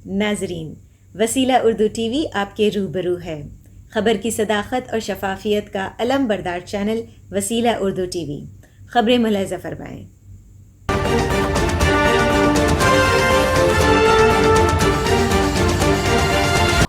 ناظرین، وسیلہ Urdu T V آپ کے روبرو ہے۔ خبر کی صداقت اور شفافیت کا علم بردار چینل وسیلہ اردو ٹی وی۔ خبریں ملاحظہ فرمائیں۔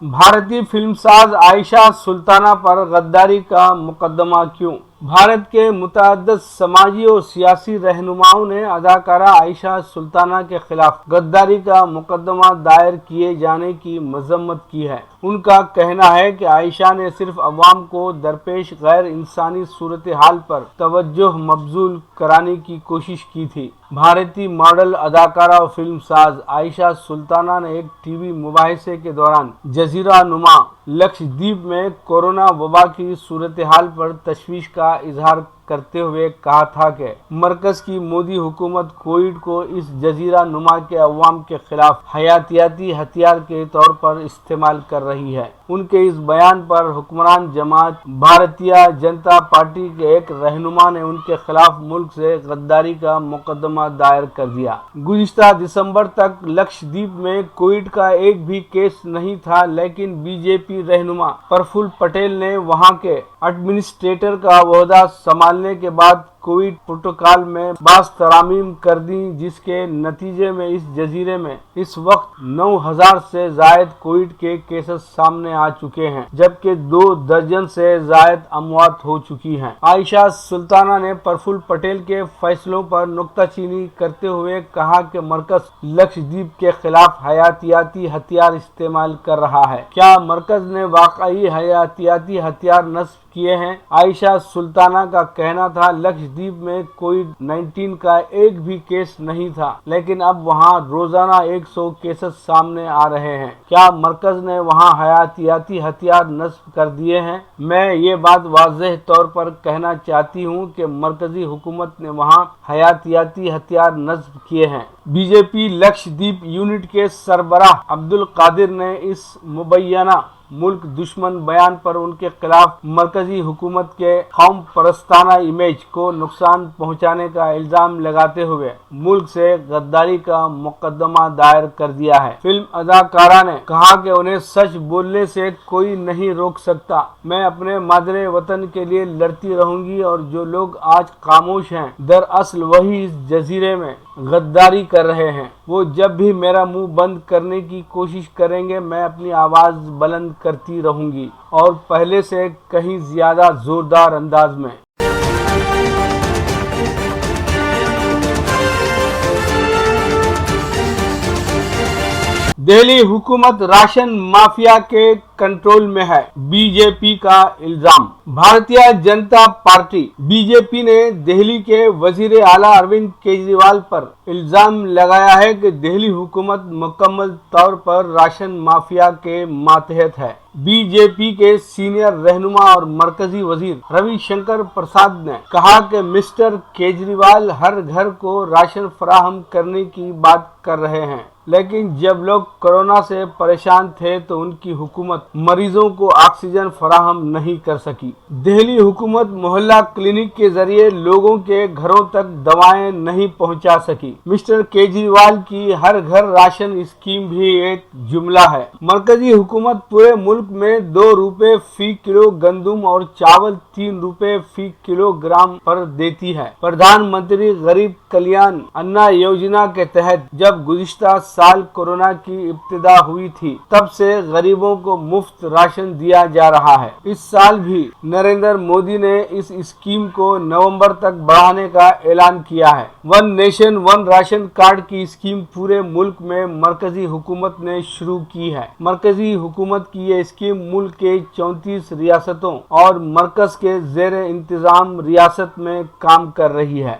بھارتی فلم ساز عائشہ سلطانہ پر غداری کا مقدمہ کیوں؟ بھارت کے متعدد سماجی اور سیاسی رہنماؤں نے اداکارہ عائشہ سلطانہ کے خلاف غداری کا مقدمہ دائر کیے جانے کی مذمت کی ہے۔ ان کا کہنا ہے کہ عائشہ نے صرف عوام کو درپیش غیر انسانی صورتحال پر توجہ مبذول کرانے کی کوشش کی تھی۔ بھارتی ماڈل، اداکارہ اور فلم ساز عائشہ سلطانہ نے ایک ٹی وی مباحثے کے دوران جزیرہ نما لکشدیپ میں کورونا وبا کی صورتحال پر تشویش کا اظہار کرتے ہوئے کہا تھا کہ مرکز کی مودی حکومت کووڈ کو اس جزیرہ نما کے عوام کے خلاف حیاتیاتی ہتھیار کے طور پر استعمال کر رہی ہے۔ ان کے اس بیان پر حکمران جماعت بھارتیہ جنتا پارٹی کے ایک رہنما نے ان کے خلاف ملک سے غداری کا مقدمہ دائر کر دیا۔ گزشتہ دسمبر تک لکشدیپ میں کووڈ کا ایک بھی کیس نہیں تھا، لیکن بی جے پی رہنما پرفل پٹیل نے وہاں کے ایڈمنسٹریٹر کا عہدہ سنبھالنے کے بعد کووڈ پروٹوکول میں بعض ترامیم کر دیں، جس کے نتیجے میں اس جزیرے میں اس وقت 9,000 سے زائد کووڈ کے کیسز سامنے آ چکے ہیں، جبکہ 2 درجن سے زائد اموات ہو چکی ہیں۔ عائشہ سلطانہ نے پرفل پٹیل کے فیصلوں پر نکتہ چینی کرتے ہوئے کہا کہ مرکز لکشدیپ کے خلاف حیاتیاتی ہتھیار استعمال کر رہا ہے۔ کیا مرکز نے واقعی حیاتیاتی ہتھیار نصب کیے ہیں؟ عائشہ سلطانہ کا کہنا تھا، لکشدیپ میں کووڈ-19 کا ایک بھی کیس نہیں تھا، لیکن اب وہاں روزانہ 100 کیسز سامنے آ رہے ہیں۔ کیا مرکز نے وہاں حیاتیاتی ہتھیار نصب کر دیے ہیں؟ میں یہ بات واضح طور پر کہنا چاہتی ہوں کہ مرکزی حکومت نے وہاں حیاتیاتی ہتھیار نصب کیے ہیں۔ بی جے پی لکشدیپ یونٹ کے سربراہ عبدالقادر نے اس مبینہ ملک دشمن بیان پر ان کے خلاف مرکزی حکومت کے قوم پرستانہ امیج کو نقصان پہنچانے کا الزام لگاتے ہوئے ملک سے غداری کا مقدمہ دائر کر دیا ہے۔ فلم اداکارہ نے کہا کہ انہیں سچ بولنے سے کوئی نہیں روک سکتا۔ میں اپنے مادر وطن کے لیے لڑتی رہوں گی، اور جو لوگ آج خاموش ہیں دراصل وہی اس جزیرے میں غداری کر رہے ہیں۔ وہ جب بھی میرا منہ بند کرنے کی کوشش کریں گے، میں اپنی آواز بلند کرتی رہوں گی، اور پہلے سے کہیں زیادہ زوردار انداز میں۔ دہلی حکومت راشن مافیا کے کنٹرول میں ہے، بی جے پی کا الزام۔ Bharatiya Janata party B J پی نے دہلی کے وزیر اعلیٰ اروند کیجریوال پر الزام لگایا ہے کہ دہلی حکومت مکمل طور پر راشن مافیا کے ماتحت ہے۔ بی جے پی کے سینئر رہنما اور مرکزی وزیر روی شنکر پرساد نے کہا کہ مسٹر کیجریوال ہر گھر کو راشن فراہم کرنے کی بات کر رہے ہیں، لیکن جب لوگ کورونا سے پریشان تھے تو ان کی حکومت مریضوں کو آکسیجن فراہم نہیں کر سکی۔ دہلی حکومت محلہ کلینک کے ذریعے لوگوں کے گھروں تک دوائیں نہیں پہنچا سکی۔ مسٹر کیجریوال کی ہر گھر راشن اسکیم بھی ایک جملہ ہے۔ مرکزی حکومت پورے ملک میں 2 روپے فی کلو گندم اور چاول 3 روپے فی کلو گرام پر دیتی ہے۔ پردھان منتری غریب کلیان انا یوجنا کے تحت جب گزشتہ سال کورونا کی ابتدا ہوئی تھی، تب سے غریبوں کو مفت راشن دیا جا رہا ہے۔ اس سال بھی نریندر مودی نے اس اسکیم کو نومبر تک بڑھانے کا اعلان کیا ہے۔ One nation one ration card کی اسکیم پورے ملک میں مرکزی حکومت نے شروع کی ہے۔ مرکزی حکومت کی یہ اسکیم ملک کے 34 ریاستوں اور مرکز کے زیر انتظام ریاست میں کام کر رہی ہے۔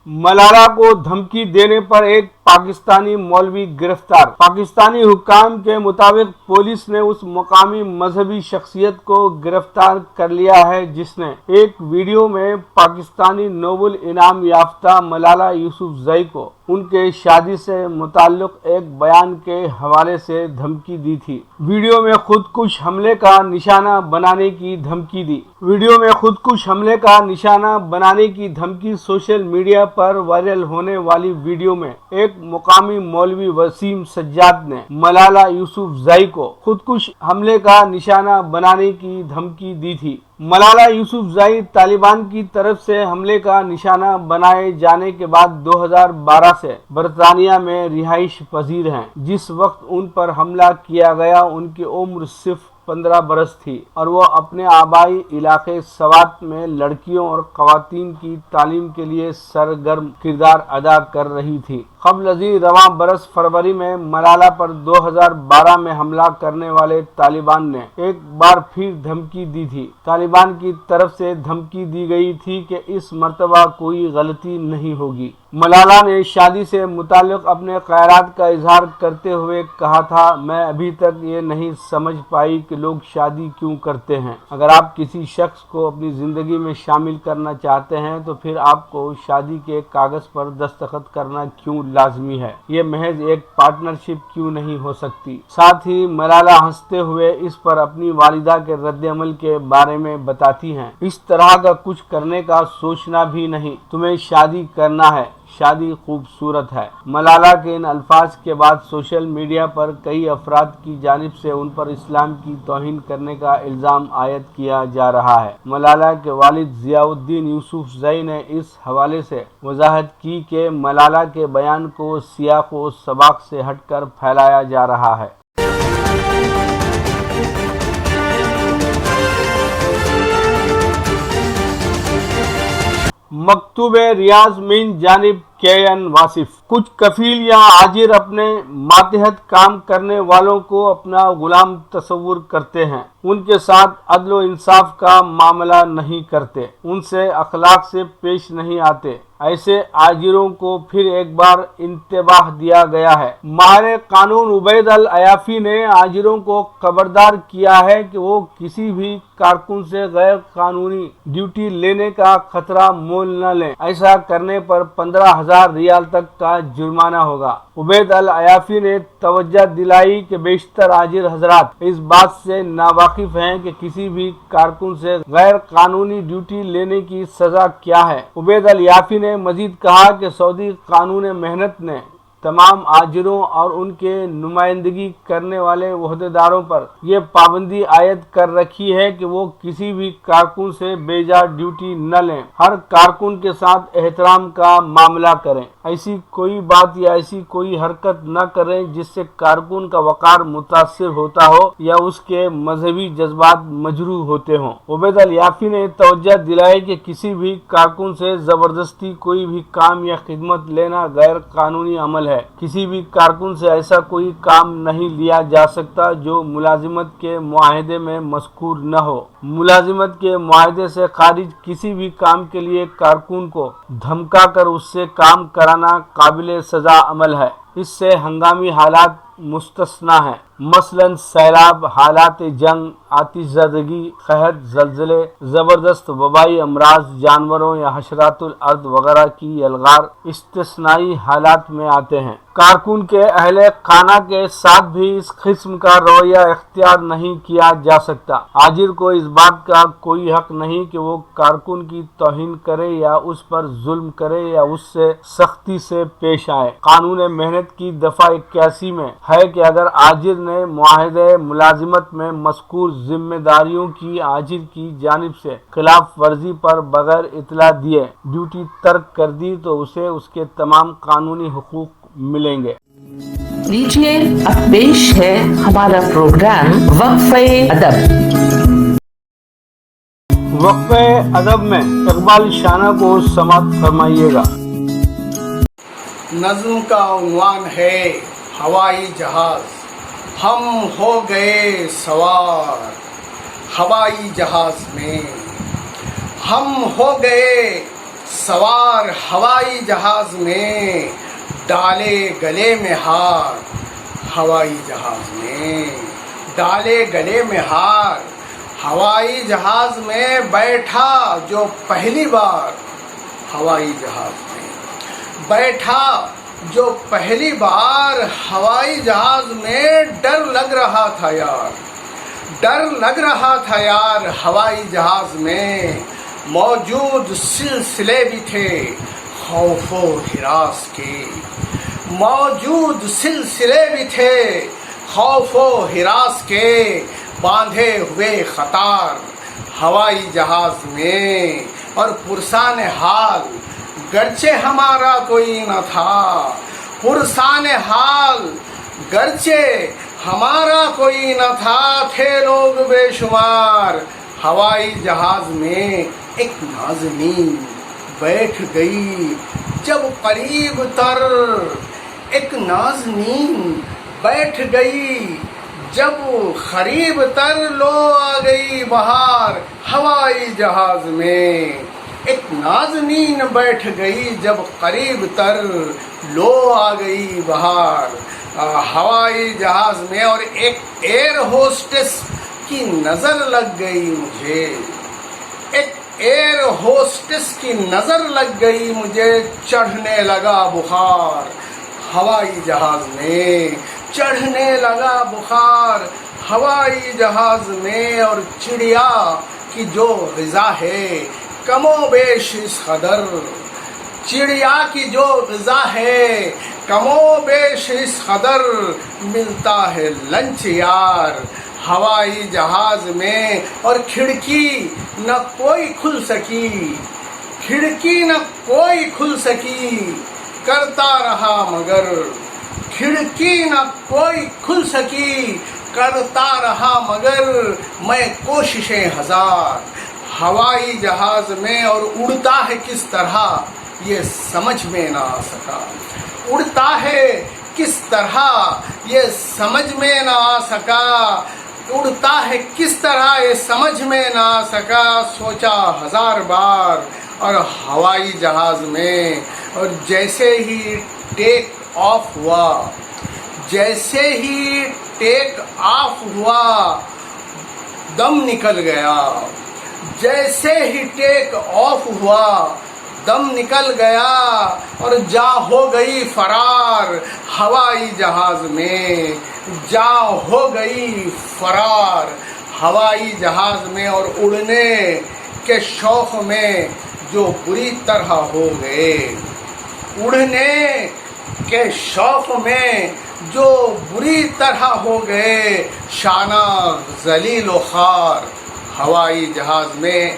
ملالہ کو دھمکی دینے پر ایک پاکستانی مولوی گرفتار۔ پاکستانی حکام کے مطابق پولیس نے اس مقامی مذہبی شخصیت کو گرفتار کر لیا ہے جس نے ایک ویڈیو میں پاکستانی نوبل انعام یافتہ ملالہ یوسفزئی کو ان کے شادی سے متعلق ایک بیان کے حوالے سے دھمکی دی تھی۔ ویڈیو میں خود کش حملے کا نشانہ بنانے کی دھمکی دی۔ ویڈیو میں خود کش حملے کا نشانہ بنانے کی دھمکی سوشل میڈیا پر وائرل ہونے والی ویڈیو میں ایک مقامی مولوی وسیم سجاد نے ملالہ یوسفزئی کو خود کش حملے کا نشانہ بنانے کی دھمکی دی تھی۔ ملالہ یوسفزئی طالبان کی طرف سے حملے کا نشانہ بنائے جانے کے بعد 2012 سے برطانیہ میں رہائش پذیر ہیں۔ جس وقت ان پر حملہ کیا گیا ان کی عمر صرف 15 برس تھی اور وہ اپنے آبائی علاقے سوات میں لڑکیوں اور خواتین کی تعلیم کے لیے سرگرم کردار ادا کر رہی تھی۔ قبل ازیں رواں برس فروری میں ملالہ پر 2012 میں حملہ کرنے والے طالبان نے ایک بار پھر دھمکی دی تھی۔ طالبان کی طرف سے دھمکی دی گئی تھی کہ اس مرتبہ کوئی غلطی نہیں ہوگی۔ ملالہ نے شادی سے متعلق اپنے خیالات کا اظہار کرتے ہوئے کہا تھا، میں ابھی تک یہ نہیں سمجھ پائی کہ لوگ شادی کیوں کرتے ہیں۔ اگر آپ کسی شخص کو اپنی زندگی میں شامل کرنا چاہتے ہیں تو پھر آپ کو شادی کے کاغذ پر دستخط کرنا کیوں لازمی ہے؟ یہ محض ایک پارٹنرشپ کیوں نہیں ہو سکتی؟ ساتھ ہی ملالہ ہنستے ہوئے اس پر اپنی والدہ کے رد عمل کے بارے میں بتاتی ہیں، اس طرح کا کچھ کرنے کا سوچنا بھی نہیں، تمہیں شادی کرنا ہے، شادی خوبصورت ہے۔ ملالہ کے ان الفاظ کے بعد سوشل میڈیا پر کئی افراد کی جانب سے ان پر اسلام کی توہین کرنے کا الزام عائد کیا جا رہا ہے۔ ملالہ کے والد ضیاء الدین یوسفزئی نے اس حوالے سے وضاحت کی کہ ملالہ کے بیان کو سیاق و سباق سے ہٹ کر پھیلایا جا رہا ہے۔ مکتوب ریاض من جانب کے.این. واصف۔ کچھ کفیل یا عاجر اپنے ماتحت کام کرنے والوں کو اپنا غلام تصور کرتے ہیں، ان کے ساتھ عدل و انصاف کا معاملہ نہیں کرتے، ان سے اخلاق سے پیش نہیں آتے۔ ایسے عاجروں کو پھر ایک بار انتباہ دیا گیا ہے۔ ماہر قانون عبید العیافی نے عاجروں کو خبردار کیا ہے کہ وہ کسی بھی کارکن سے غیر قانونی ڈیوٹی لینے کا خطرہ مول نہ لیں، ایسا کرنے پر 15,000 ریال تک کا جرمانہ ہوگا۔ عبید العیافی نے توجہ دلائی کہ بیشتر عاجر حضرات اس بات سے ناواقف ہیں کہ کسی بھی کارکن سے غیر قانونی ڈیوٹی لینے کی سزا کیا ہے۔ عبید العیافی نے مزید کہا کہ سعودی قانون محنت نے تمام عاجروں اور ان کے نمائندگی کرنے والے عہدیداروں پر یہ پابندی عائد کر رکھی ہے کہ وہ کسی بھی کارکن سے بے جا ڈیوٹی نہ لیں، ہر کارکن کے ساتھ احترام کا معاملہ کریں، ایسی کوئی بات یا ایسی کوئی حرکت نہ کریں جس سے کارکن کا وقار متاثر ہوتا ہو یا اس کے مذہبی جذبات مجروح ہوتے ہوں۔ عبید العیافی نے توجہ دلائی کہ کسی بھی کارکن سے زبردستی کوئی بھی کام یا خدمت لینا غیر قانونی عمل ہے۔ کسی بھی کارکن سے ایسا کوئی کام نہیں لیا جا سکتا جو ملازمت کے معاہدے میں مذکور نہ ہو۔ ملازمت کے معاہدے سے خارج کسی بھی کام کے لیے کارکن کو دھمکا کر اس سے کام کرانا قابل سزا عمل ہے۔ اس سے ہنگامی حالات مستثنیٰ ہیں، مثلاً سیلاب، حالات جنگ، آتش زدگی، قحط، زلزلے، زبردست وبائی امراض، جانوروں یا حشرات الارض وغیرہ کی یلغار استثنائی حالات میں آتے ہیں۔ کارکن کے اہل خانہ کے ساتھ بھی اس قسم کا رویہ اختیار نہیں کیا جا سکتا۔ عاجر کو اس بات کا کوئی حق نہیں کہ وہ کارکن کی توہین کرے یا اس پر ظلم کرے یا اس سے سختی سے پیش آئے۔ قانون محنت کی دفعہ 81 میں ہے کہ اگر عاجر نے معاہدہ ملازمت میں مذکور ذمہ داریوں کی عاجر کی جانب سے خلاف ورزی پر بغیر اطلاع دیے ڈیوٹی ترک کر دی تو اسے اس کے تمام قانونی حقوق ملیں گے۔ لیجیے اب پیش ہے ہمارا پروگرام وقفہ ادب۔ وقفہ ادب میں اقبال شانہ کو سماعت فرمائیے گا۔ نظم کا عنوان ہے ہوائی جہاز۔ ہم ہو گئے سوار ہوائی جہاز میں، ہم ہو گئے سوار ہوائی جہاز میں، ڈالے گلے میں ہار ہوائی جہاز میں، ڈالے گلے میں ہار ہوائی جہاز میں، بیٹھا جو پہلی بار ہوائی جہاز میں، بیٹھا جو پہلی بار ہوائی جہاز میں ڈر لگ رہا تھا یار، ڈر لگ رہا تھا یار ہوائی جہاز میں، موجود سلسلے بھی تھے خوف و ہراس کے، موجود سلسلے بھی تھے خوف و ہراس کے، باندھے ہوئے قطار ہوائی جہاز میں، اور پرسان حال گرچہ ہمارا کوئی نہ تھا، پرسان حال گرچہ ہمارا کوئی نہ تھا، تھے لوگ بے شمار ہوائی جہاز میں۔ ایک نازنین بیٹھ گئی جب قریب تر، ایک نازنین بیٹھ گئی جب قریب تر، لو آ گئی بہار ہوائی جہاز میں۔ ایک نازنین بیٹھ گئی جب قریب تر، لو آ گئی بہار ہوائی جہاز میں، اور ایک ایئر ہوسٹس کی نظر لگ گئی مجھے، ایک ایئر ہوسٹس کی نظر لگ گئی مجھے، چڑھنے لگا بخار ہوائی جہاز میں، چڑھنے لگا بخار ہوائی جہاز میں، اور چڑیا کی جو غذا ہے کم و بیش اس قدر، چڑیا کی جو غذا ہے کم و بیش اس قدر، ملتا ہے لنچ یار ہوائی جہاز میں، اور کھڑکی نہ کوئی کھل سکی، کھڑکی نہ کوئی کھل سکی، کرتا رہا مگر، کھڑکی نہ کوئی کھل سکی، کرتا رہا مگر، میں کوششیں ہزار ہوائی جہاز میں، اور اڑتا ہے کس طرح یہ سمجھ میں نہ آ سکا، اڑتا ہے کس طرح یہ سمجھ میں نہ آ سکا، اڑتا ہے کس طرح یہ سمجھ میں نہ آ سکا، سوچا ہزار بار اور ہوائی جہاز میں، اور جیسے ہی ٹیک آف ہوا، جیسے ہی ٹیک آف ہوا، دم نکل گیا، جیسے ہی ٹیک آف ہوا دم نکل گیا، اور جاں ہو گئی فرار ہوائی جہاز میں، جاں ہو گئی فرار ہوائی جہاز میں، اور اڑنے کے شوق میں جو بری طرح ہو گئے، اڑنے کے شوق میں جو بری طرح ہو گئے، شانہ ذلیل و خوار ہوائی جہاز میں۔